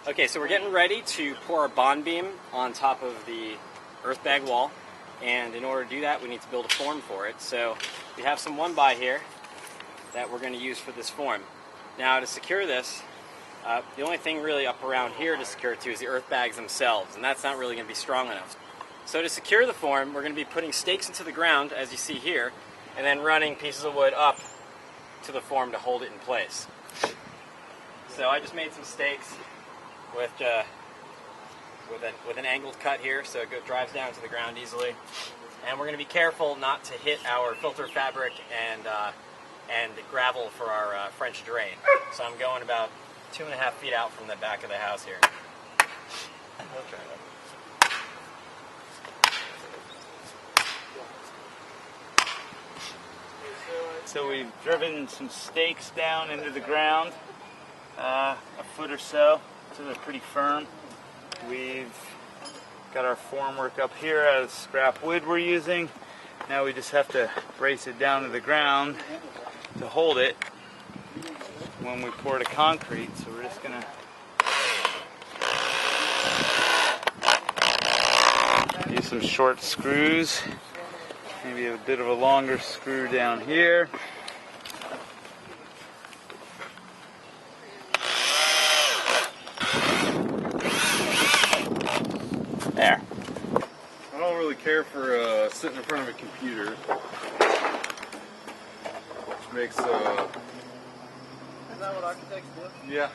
Okay, so we're getting ready to pour our Bondbeam on top of the earth bag wall, and in order to do that we need to build a form for it. So we have some 1x here that we're going to use for this form. Now to secure this, the only thing really up around here to secure it to is the earth bags themselves, and that's not really going to be strong enough. So to secure the form, we're going to be putting stakes into the ground, as you see here, and then running pieces of wood up to the form to hold it in place. So I just made some stakes with an angled cut here, so it drives down to the ground easily. And we're going to be careful not to hit our filter fabric and gravel for our French drain. So I'm going about 2.5 feet out from the back of the house here. So we've driven some stakes down into the ground, a foot or so they're pretty firm. We've got our formwork up here out of scrap wood we're using. Now we just have to brace it down to the ground to hold it when we pour the concrete. So we're just gonna use some short screws, maybe a bit of a longer screw down here. There. I don't really care for sitting in front of a computer, which makes Is that what architects do? yeah.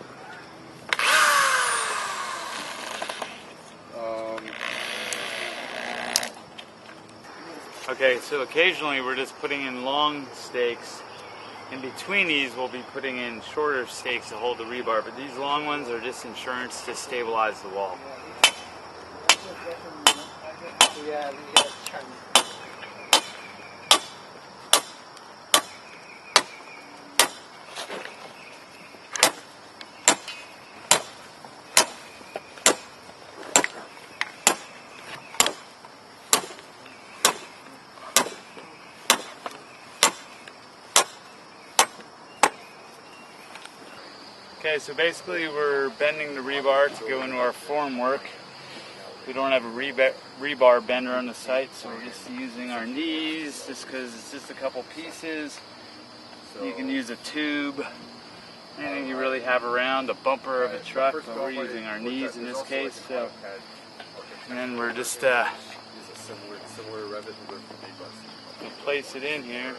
Okay, so occasionally we're just putting in long stakes. In between these we'll be putting in shorter stakes to hold the rebar, but these long ones are just insurance to stabilize the wall. Yeah, you gotta turn. Okay, so basically we're bending the rebar to go into our formwork. We don't have a rebar bender on the site, so we're just using our knees just because it's just a couple pieces. You can use a tube, anything you really have around, a bumper of a truck, but we're using our knees in this case. So, and then we're just place it in here.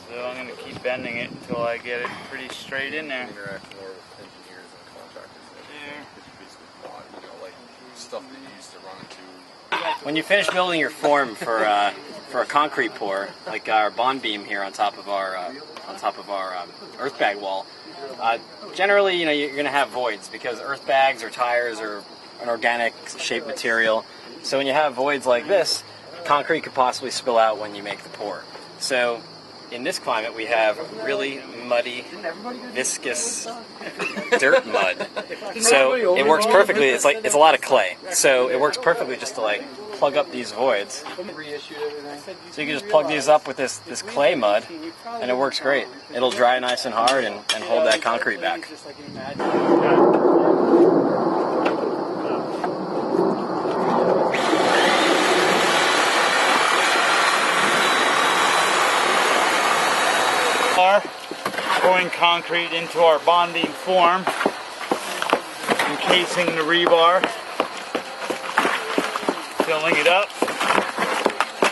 So I'm going to keep bending it until I get it pretty straight in there. When you finish building your form for a concrete pour, like our Bondbeam here on top of our earth bag wall, generally you're going to have voids because earth bags or tires are an organic shaped material. So when you have voids like this, concrete could possibly spill out when you make the pour. So in this climate, we have really muddy, viscous dirt mud. So it works perfectly. It's a lot of clay. So it works perfectly just to plug up these voids. So you can just plug these up with this clay mud, and it works great. It'll dry nice and hard and hold that concrete back. Pouring concrete into our Bondbeam form, encasing the rebar, filling it up.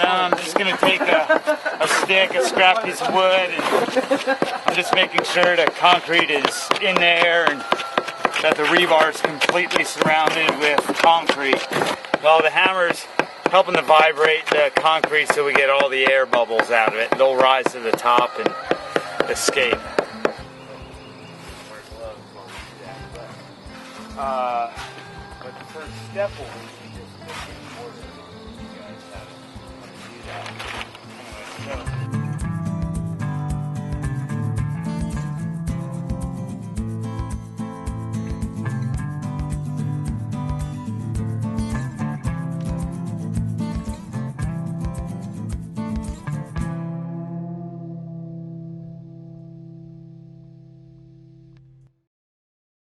Now I'm just going to take a stick, a scrap piece of wood, and I'm just making sure the concrete is in there and that the rebar is completely surrounded with concrete. While the hammer's helping to vibrate the concrete so we get all the air bubbles out of it. They'll rise to the top and escape. But the first step will be